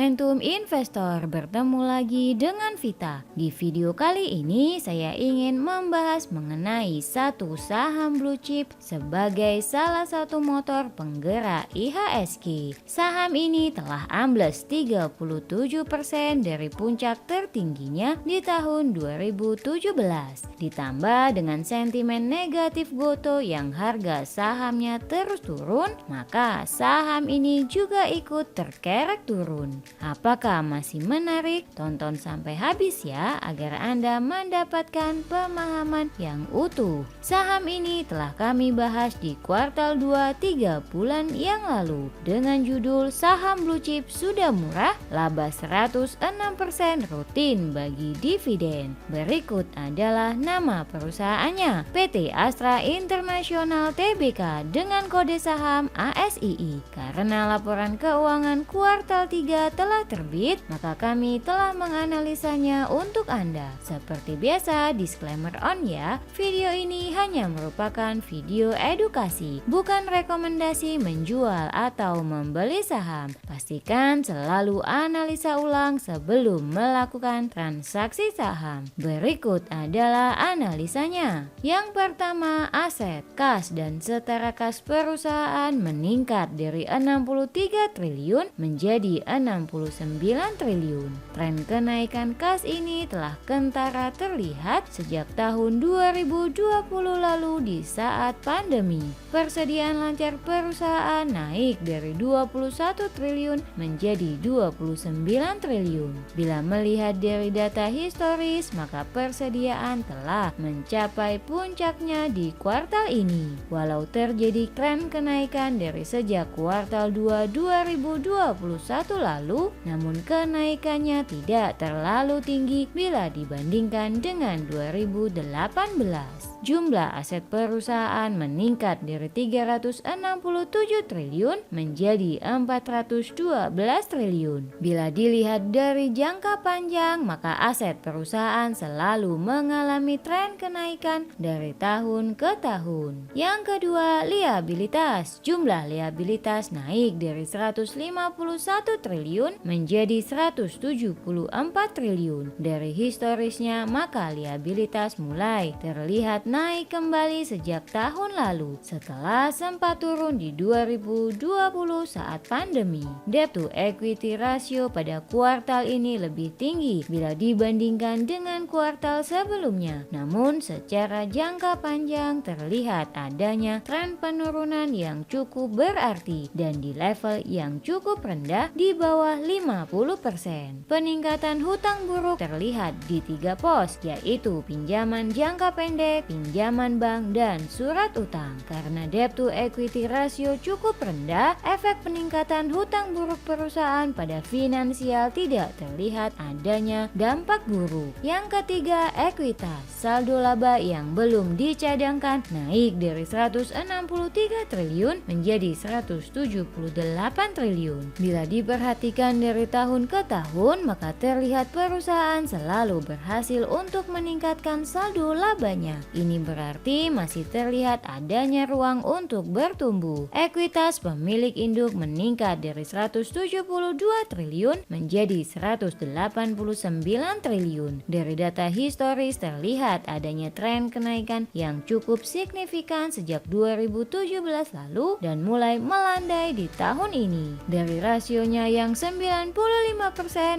Momentum Investor, bertemu lagi dengan Vita. Di video kali ini saya ingin membahas mengenai satu saham blue chip sebagai salah satu motor penggerak IHSG. Saham ini telah ambles 37% dari puncak tertingginya di tahun 2017. Ditambah dengan sentimen negatif Gotoh yang harga sahamnya terus turun, maka saham ini juga ikut terkerek turun. Apakah masih menarik? Tonton sampai habis ya agar Anda mendapatkan pemahaman yang utuh. Saham ini telah kami bahas di kuartal 2 3 bulan yang lalu dengan judul Saham Blue Chip Sudah Murah, Laba 106% Rutin Bagi Dividen. Berikut adalah nama perusahaannya, PT Astra International Tbk dengan kode saham ASII. Karena laporan keuangan kuartal 3 telah terbit, maka kami telah menganalisanya untuk Anda. Seperti biasa, disclaimer on ya, video ini hanya merupakan video edukasi, bukan rekomendasi menjual atau membeli saham. Pastikan selalu analisa ulang sebelum melakukan transaksi saham. Berikut adalah analisanya. Yang pertama, aset, kas dan setara kas perusahaan meningkat dari 63 triliun menjadi 69 triliun. Tren kenaikan kas ini telah kentara terlihat sejak tahun 2020 lalu di saat pandemi. Persediaan lancar perusahaan naik dari 21 triliun menjadi 29 triliun. Bila melihat dari data historis, maka persediaan telah mencapai puncaknya di kuartal ini. Walau terjadi tren kenaikan dari sejak kuartal 2 2021 lalu, namun kenaikannya tidak terlalu tinggi bila dibandingkan dengan 2018. Jumlah aset perusahaan meningkat dari 367 triliun menjadi 412 triliun. Bila dilihat dari jangka panjang, maka aset perusahaan selalu mengalami tren kenaikan dari tahun ke tahun. Yang kedua, liabilitas. Jumlah liabilitas naik dari 151 triliun menjadi 174 triliun. Dari historisnya, maka liabilitas mulai terlihat naik kembali sejak tahun lalu setelah sempat turun di 2020 saat pandemi. Debt to equity ratio pada kuartal ini lebih tinggi bila dibandingkan dengan kuartal sebelumnya. Namun secara jangka panjang terlihat adanya tren penurunan yang cukup berarti dan di level yang cukup rendah di bawah 50%. Peningkatan hutang buruk terlihat di 3 pos, yaitu pinjaman jangka pendek, pinjaman bank, dan surat utang. Karena debt to equity ratio cukup rendah, efek peningkatan hutang buruk perusahaan pada finansial tidak terlihat adanya dampak buruk. Yang ketiga, ekuitas. Saldo laba yang belum dicadangkan naik dari 163 triliun menjadi 178 triliun. Bila diperhatikan dari tahun ke tahun, maka terlihat perusahaan selalu berhasil untuk meningkatkan saldo labanya. Ini berarti masih terlihat adanya ruang untuk bertumbuh. Ekuitas pemilik induk meningkat dari 172 triliun menjadi 189 triliun. Dari data historis terlihat adanya tren kenaikan yang cukup signifikan sejak 2017 lalu dan mulai melandai di tahun ini. Dari rasionya yang 95%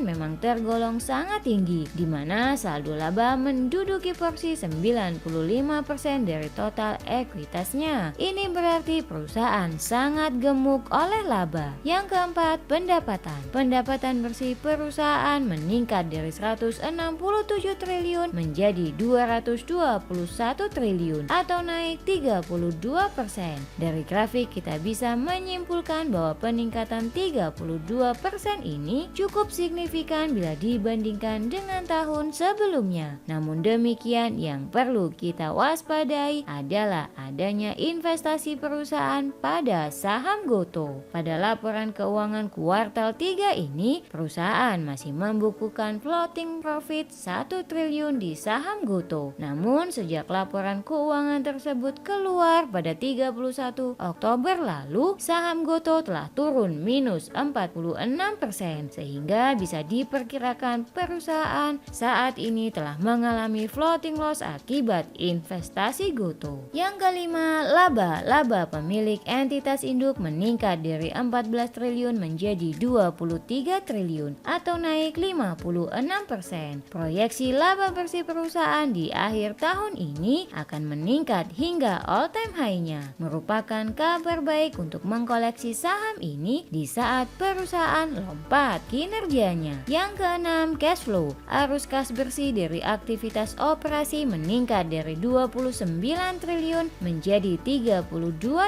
memang tergolong sangat tinggi, di mana saldo laba menduduki porsi 95% dari total ekuitasnya. Ini berarti perusahaan sangat gemuk oleh laba. Yang keempat, pendapatan. Pendapatan bersih perusahaan meningkat dari 167 triliun menjadi 221 triliun atau naik 32%. Dari grafik kita bisa menyimpulkan bahwa peningkatan 32% ini cukup signifikan bila dibandingkan dengan tahun sebelumnya. Namun demikian, yang perlu kita waspadai adalah adanya investasi perusahaan pada saham Gotoh. Pada laporan keuangan kuartal 3 ini, perusahaan masih membukukan floating profit 1 triliun di saham Gotoh. Namun sejak laporan keuangan tersebut keluar pada 31 Oktober lalu, saham Gotoh telah turun minus 46% 6%, sehingga bisa diperkirakan perusahaan saat ini telah mengalami floating loss akibat investasi GoTo. Yang kelima, laba. Laba pemilik entitas induk meningkat dari 14 triliun menjadi 23 triliun atau naik 56%. Proyeksi laba bersih perusahaan di akhir tahun ini akan meningkat hingga all time high-nya, merupakan kabar baik untuk mengkoleksi saham ini di saat perusahaan lompat kinerjanya. Yang keenam, cash flow. Arus kas bersih dari aktivitas operasi meningkat dari 29 triliun menjadi 32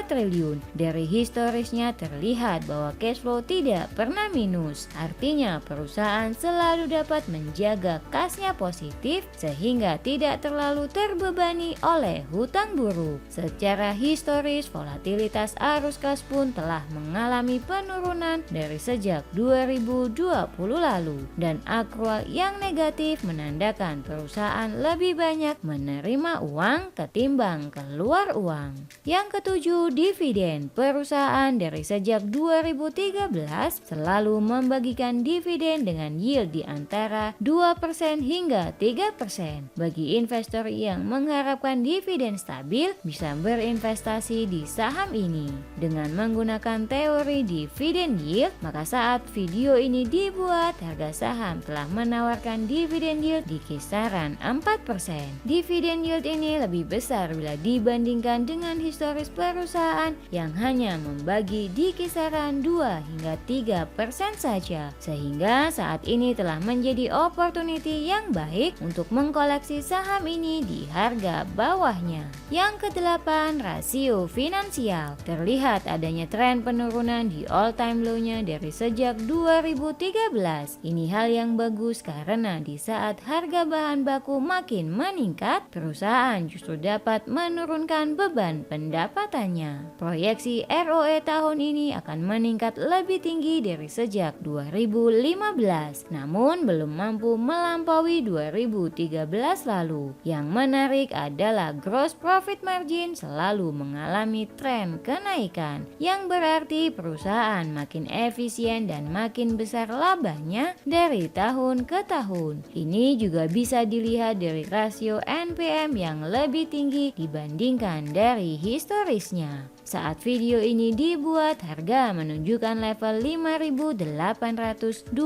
triliun. Dari historisnya terlihat bahwa cash flow tidak pernah minus. Artinya perusahaan selalu dapat menjaga kasnya positif sehingga tidak terlalu terbebani oleh hutang buruk. Secara historis, volatilitas arus kas pun telah mengalami penurunan dari sejak 2020 lalu, dan akrual yang negatif menandakan perusahaan lebih banyak menerima uang ketimbang keluar uang. Yang ketujuh, dividen. Perusahaan dari sejak 2013 selalu membagikan dividen dengan yield di antara 2% hingga 3%. Bagi investor yang mengharapkan dividen stabil, bisa berinvestasi di saham ini. Dengan menggunakan teori dividen yield, maka saat video ini dibuat, harga saham telah menawarkan dividen yield di kisaran 4%. Dividen yield ini lebih besar bila dibandingkan dengan historis perusahaan yang hanya membagi di kisaran 2 hingga 3% saja, sehingga saat ini telah menjadi opportunity yang baik untuk mengkoleksi saham ini di harga bawahnya. Yang kedelapan, rasio finansial. Terlihat adanya tren penurunan di all time low-nya dari sejak 2013. Ini hal yang bagus karena di saat harga bahan baku makin meningkat, perusahaan justru dapat menurunkan beban pendapatannya. Proyeksi ROE tahun ini akan meningkat lebih tinggi dari sejak 2015, namun belum mampu melampaui 2013 lalu. Yang menarik adalah gross profit margin selalu mengalami tren kenaikan, yang berarti perusahaan makin efisien dan makin besar labanya dari tahun ke tahun. Ini juga bisa dilihat dari rasio NPM yang lebih tinggi dibandingkan dari historisnya. Saat video ini dibuat, harga menunjukkan level 5.825.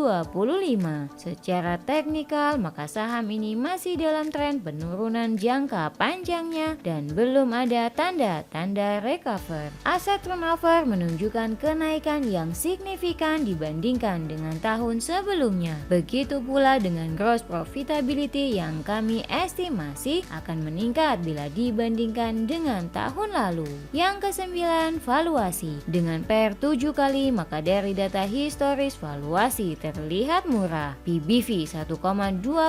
Secara teknikal, maka saham ini masih dalam tren penurunan jangka panjangnya dan belum ada tanda-tanda recover. Aset turnover menunjukkan kenaikan yang signifikan dibandingkan dengan tahun sebelumnya. Begitu pula dengan gross profitability yang kami estimasi akan meningkat bila dibandingkan dengan tahun lalu. Yang kesembilan, valuasi. Dengan PER 7 kali, maka dari data historis valuasi terlihat murah. PBV 1,2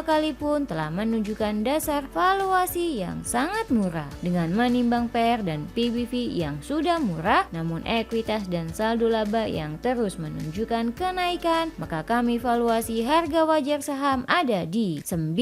kali pun telah menunjukkan dasar valuasi yang sangat murah. Dengan menimbang PER dan PBV yang sudah murah, namun ekuitas dan saldo laba yang terus menunjukkan kenaikan, maka kami valuasi harga wajar saham ada di 9.000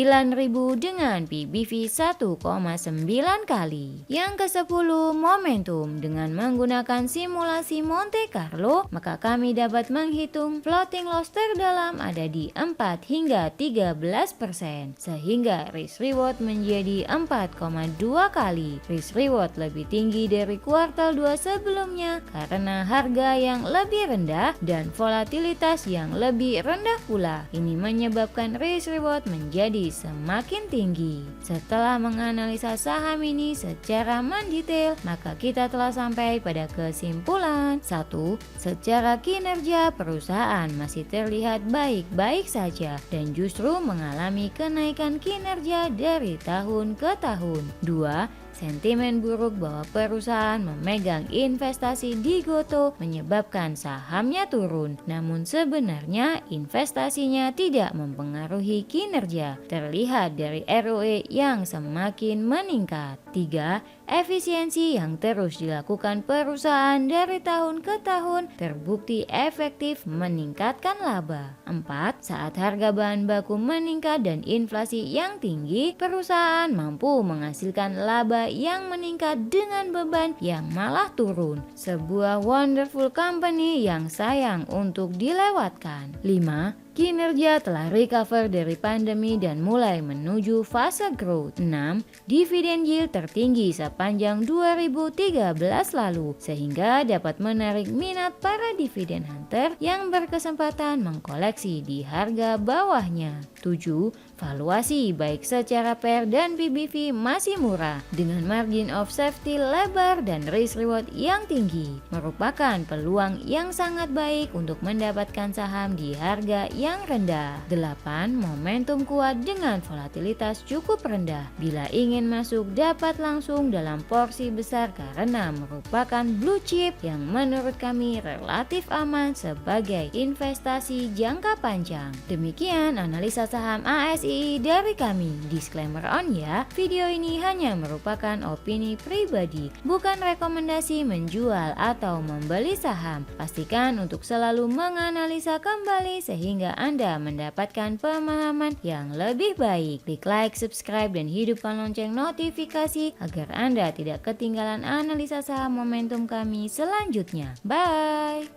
dengan PBV 1,9 kali. Yang ke-10, momentum. Dengan menggunakan simulasi Monte Carlo, maka kami dapat menghitung floating loss terdalam ada di 4 hingga 13%, sehingga risk reward menjadi 4,2 kali. Risk reward lebih tinggi dari kuartal 2 sebelumnya karena harga yang lebih rendah dan volatilitas yang lebih rendah pula. Ini menyebabkan risk reward menjadi semakin tinggi. Setelah menganalisa saham ini secara mendetail, maka kita telah sampai pada kesimpulan. 1. Secara kinerja perusahaan masih terlihat baik-baik saja dan justru mengalami kenaikan kinerja dari tahun ke tahun. 2. Sentimen buruk bahwa perusahaan memegang investasi di GoTo menyebabkan sahamnya turun. Namun sebenarnya investasinya tidak mempengaruhi kinerja. Terlihat dari ROE yang semakin meningkat. 3. Efisiensi yang terus dilakukan perusahaan dari tahun ke tahun terbukti efektif meningkatkan laba. 4. Saat harga bahan baku meningkat dan inflasi yang tinggi, perusahaan mampu menghasilkan laba laba yang meningkat dengan beban yang malah turun. Sebuah wonderful company yang sayang untuk dilewatkan. 5. Kinerja telah recover dari pandemi dan mulai menuju fase growth. 6. Dividen yield tertinggi sepanjang 2013 lalu sehingga dapat menarik minat para dividen hunter yang berkesempatan mengkoleksi di harga bawahnya. 7. Valuasi baik secara PER dan PBV masih murah dengan margin of safety lebar dan risk reward yang tinggi, merupakan peluang yang sangat baik untuk mendapatkan saham di harga yang rendah. 8. Momentum kuat dengan volatilitas cukup rendah. Bila ingin masuk dapat langsung dalam porsi besar karena merupakan blue chip yang menurut kami relatif aman sebagai investasi jangka panjang. Demikian analisa saham ASI dari kami. Disclaimer on ya, video ini hanya merupakan opini pribadi, bukan rekomendasi menjual atau membeli saham. Pastikan untuk selalu menganalisa kembali sehingga Anda mendapatkan pemahaman yang lebih baik. Klik like, subscribe, dan hidupkan lonceng notifikasi agar Anda tidak ketinggalan analisa saham momentum kami selanjutnya. Bye!